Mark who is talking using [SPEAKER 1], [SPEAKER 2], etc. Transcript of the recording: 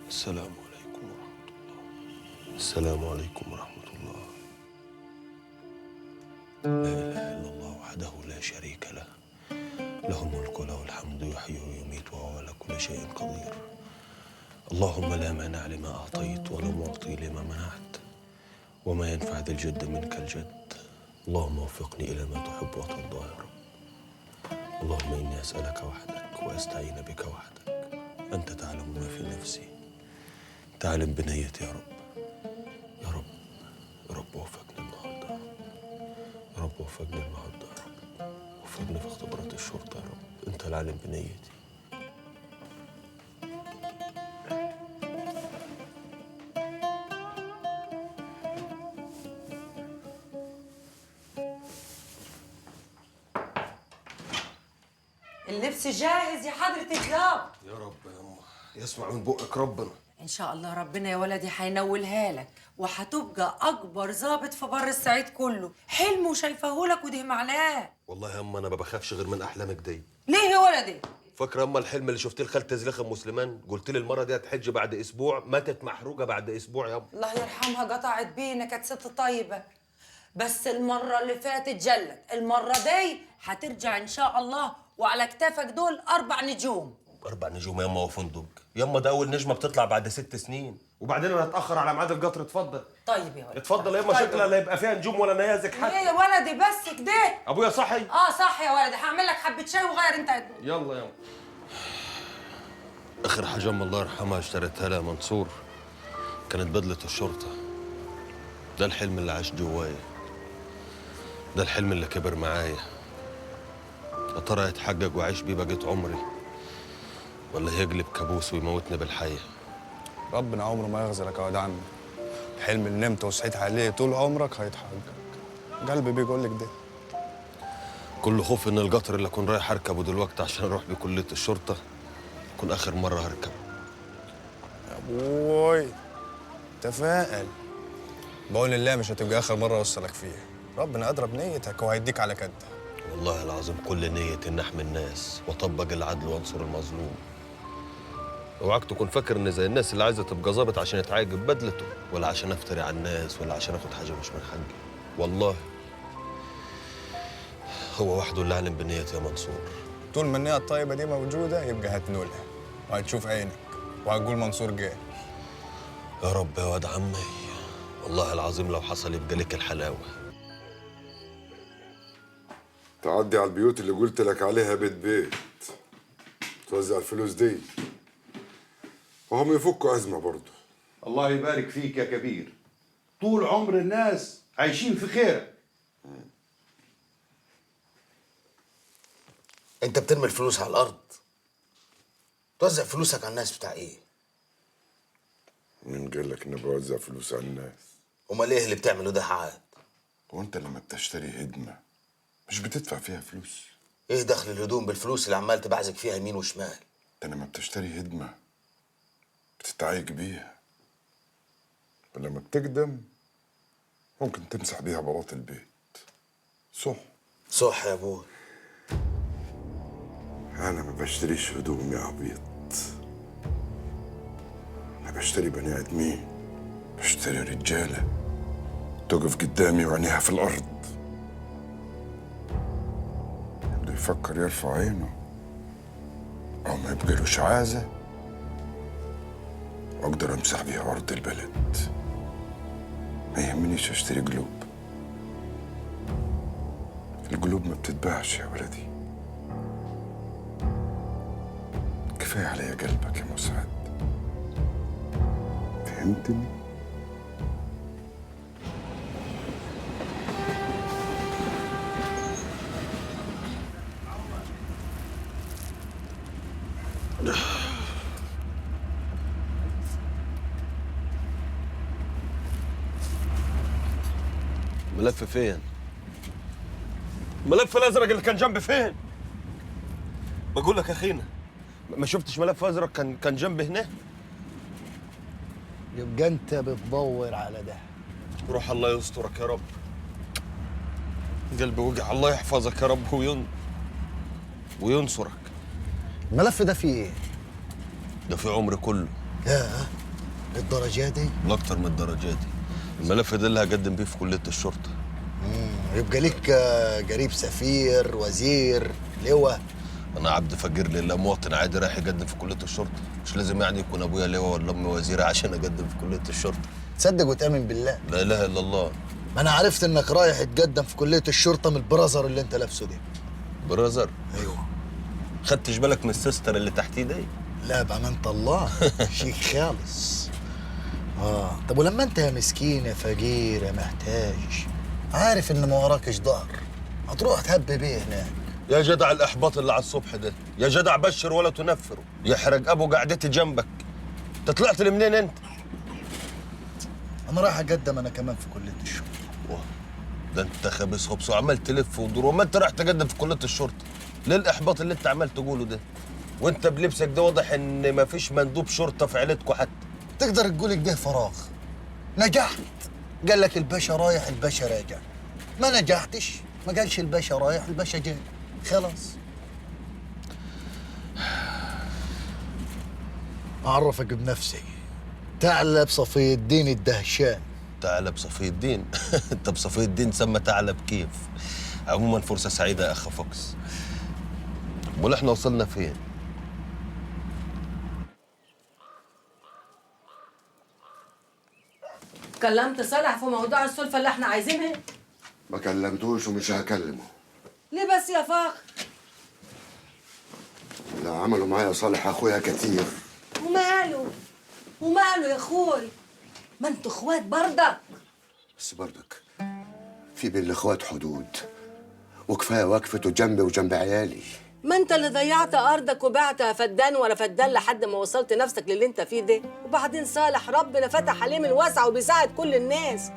[SPEAKER 1] السلام عليكم ورحمة الله. السلام عليكم ورحمة الله. لا إله إلا الله وحده لا شريك له، له الملك وله الحمد، يحيي ويميت وهو على كل شيء قدير. اللهم لا مانع لما أعطيت ولا معطي لما منعت، وما ينفع ذا الجد منك الجد. اللهم وفقني إلى ما تحب وترضى يا رب. اللهم إني أسألك وحدك وأستعين بك وحدك، أنت تعلم ما في نفسي، تعلم بنيتي يا رب. يا رب يا رب وفقني النهارده يا رب. يا رب وفقني النهارده يا رب. وفقني في اختبارات الشرطة يا رب، أنت العالم بنيتي.
[SPEAKER 2] اللبس جاهز يا حضرة الضابط.
[SPEAKER 1] يا رب يا أمه، يسمع من بقك ربنا.
[SPEAKER 2] إن شاء الله ربنا يا ولدي هينولها لك، وهتبقى أكبر ضابط في بر الصعيد كله. حلم وشايفاهولك وده معناه.
[SPEAKER 1] والله يا أمه أنا ما بخافش غير من أحلامك دي.
[SPEAKER 2] ليه يا ولدي؟
[SPEAKER 1] فاكرة أما الحلم اللي شفتيه لخالتي زليخة أم مسلمان؟ قلت لي المرة دي هتحج بعد أسبوع، ماتت محروقة بعد أسبوع يا أم.
[SPEAKER 2] الله يرحمها قطعت بينا، كانت ست طيبة. بس المرة اللي فاتت جلت، المرة دي هترجع إن شاء الله، وعلى كتافك دول 4 نجوم.
[SPEAKER 1] 4 نجوم يا أمه وفندق؟ يا أمه ده أول نجمة بتطلع بعد 6 سنين، وبعدين أنا هتأخر على ميعاد القطر. اتفضل.
[SPEAKER 2] طيب يا ولدي
[SPEAKER 1] اتفضل يا أمه.
[SPEAKER 2] طيب.
[SPEAKER 1] شكلها لا يبقى فيها نجوم ولا نيازك حتى.
[SPEAKER 2] ايه يا ولدي بس كده؟
[SPEAKER 1] أبويا صحي؟
[SPEAKER 2] صح يا ولدي، هعمل لك حبة شاي وغير انت.
[SPEAKER 1] يلا يا أمه. آخر حاجة أمه الله يرحمها اشتريتها لها منصور كانت بدلة الشرطة. ده الحلم اللي عاش جوايا، ده الحلم اللي كبر معايا. يا ترى يتحقق وأعيش بيه بقيت عمري، ولا هيقلب كابوس ويموتني بالحياة؟
[SPEAKER 3] ربنا عمره ما يغزلك يا واد عمي. الحلم اللي نمت وصحيت عليه طول عمرك هيتحقق. قلبي بيقول لك ده.
[SPEAKER 1] كل خوف إن القطر اللي أكون رايح أركبه دلوقتي عشان أروح بيه كلية الشرطة يكون آخر مرة هركب.
[SPEAKER 3] يا ابوي تفائل، بقول الله مش هتبقى آخر مرة أوصلك فيها. ربنا أضرب نيتك وهيديك على كده.
[SPEAKER 1] والله العظيم كل نيتي إن أحمي الناس وأطبق العدل وأنصر المظلوم. اوعاك تكون فاكر إن زي الناس اللي عايزة تبقى ظابط عشان يتعاقب بدلته، ولا عشان أفتري على الناس، ولا عشان آخد حاجة مش من حقي. والله هو وحده اللي علم بنيتي يا منصور.
[SPEAKER 3] طول ما النية الطيبة دي موجودة يبقى هتنولها، وهتشوف عينك وهتقول منصور جاي.
[SPEAKER 1] يا رب يا واد عمي، والله العظيم لو حصل يبقى لك الحلاوة.
[SPEAKER 4] تعدي على البيوت اللي قلت لك عليها بيت بيت، توزع الفلوس دي وهم يفكوا أزمة برضه.
[SPEAKER 5] الله يبارك فيك يا كبير، طول عمر الناس عايشين في خيرك.
[SPEAKER 6] انت بترمي الفلوس على الارض، توزع فلوسك على الناس بتاع ايه؟
[SPEAKER 4] مين قال لك اني بوزع فلوس على الناس؟
[SPEAKER 6] امال ايه اللي بتعمله ده عاد؟
[SPEAKER 4] وانت لما بتشتري هدمة مش بتدفع فيها فلوس؟
[SPEAKER 6] ايه دخل الهدوم بالفلوس اللي عمال تبعزك فيها يمين وشمال؟
[SPEAKER 4] انت لما بتشتري هدمة بتتعايق بيها، ولما بتقدم ممكن تمسح بيها بلاط البيت. صح؟
[SPEAKER 6] صح يا ابوي.
[SPEAKER 4] انا ما بشتريش هدوم يا عبيط، انا بشتري بني ادمين، بشتري رجاله تقف قدامي وعينيها في الارض. بده يفكر يرفع عينه او ما يبقالوش عازه واقدر امسح بيها ارض البلد. ما يهمنيش اشتري قلوب، القلوب ما بتتباعش يا ولدي. كفايه عليا قلبك يا مسعد، فهمتني؟
[SPEAKER 1] ملف فين؟ الملف الازرق اللي كان جنبي فين؟ بقول لك يا اخينا، ما شفتش ملف ازرق كان جنبي هنا؟
[SPEAKER 6] يبقى انت بتدور على ده.
[SPEAKER 1] روح الله يسترك يا رب. قلبي وجع، الله يحفظك يا رب وينصرك.
[SPEAKER 6] الملف ده فيه ايه؟
[SPEAKER 1] ده في عمري كله.
[SPEAKER 6] ياه، الدرجة دي؟
[SPEAKER 1] لا، اكتر من الدرجات دي. الملف ده اللي هقدم بيه في كلية الشرطة.
[SPEAKER 6] يبقى ليك قريب سفير، وزير، لواء.
[SPEAKER 1] انا عبد فقير لله، مواطن عادي رايح يقدم في كلية الشرطة. مش لازم يعني يكون ابويا لواء ولا امي وزيرة عشان اقدم في كلية الشرطة.
[SPEAKER 6] تصدق وتأمن بالله؟
[SPEAKER 1] لا اله الا الله.
[SPEAKER 6] ما انا عرفت انك رايح تقدم في كلية الشرطة من البرازر اللي انت لابسه دي.
[SPEAKER 1] برازر؟
[SPEAKER 6] ايوه.
[SPEAKER 1] خدتش بالك من السيستر اللي تحتيه دي؟
[SPEAKER 6] لا بأمانة الله شيك خالص. طب ولما انت يا مسكين يا فقير يا محتاج عارف ان ما وراكش ظهر، هتروح تهب بيه هناك.
[SPEAKER 1] يا جدع الاحباط اللي على الصبح ده، يا جدع بشر ولا تنفره، يحرق ابو قعدتي جنبك. انت طلعت لي منين انت؟
[SPEAKER 6] انا رايح اقدم انا كمان في كلية الشرطة.
[SPEAKER 1] واه، ده انت خبيث خبص وعمال تلف وتدور، وما انت رايح تقدم في كلية الشرطة. ليه الاحباط اللي انت عمال تقوله ده؟ وانت بلبسك ده واضح ان مفيش مندوب شرطة في عيلتكوا حتى.
[SPEAKER 6] تقدر تقول كده فراغ. نجحت قال لك الباشا رايح الباشا راجع، ما نجحتش ما قالش الباشا رايح الباشا جاي، خلاص. أعرفك بنفسي، ثعلب صفي الدين الدهشان.
[SPEAKER 1] ثعلب صفي الدين؟ انت بصفي الدين سمى ثعلب كيف؟ عموما فرصة سعيدة يا اخ فوكس. امال احنا وصلنا فين؟
[SPEAKER 2] كلمت صالح في موضوع السلفة اللي احنا عايزينها؟
[SPEAKER 4] ما كلمتوش ومش هكلمه.
[SPEAKER 2] ليه بس يا فخر؟
[SPEAKER 4] اللي عملوا معايا صالح اخويا كتير.
[SPEAKER 2] وماله يا اخوي؟ ما انتوا اخوات برضك.
[SPEAKER 4] بس برضك في بين الاخوات حدود، وكفايه وقفته جنبي وجنب عيالي.
[SPEAKER 2] ما انت اللي ضيعت ارضك وبعتها فدان ورا فدان لحد ما وصلت نفسك للي انت فيه ده. وبعدين صالح ربنا فتح عليه من واسع وبيساعد كل الناس،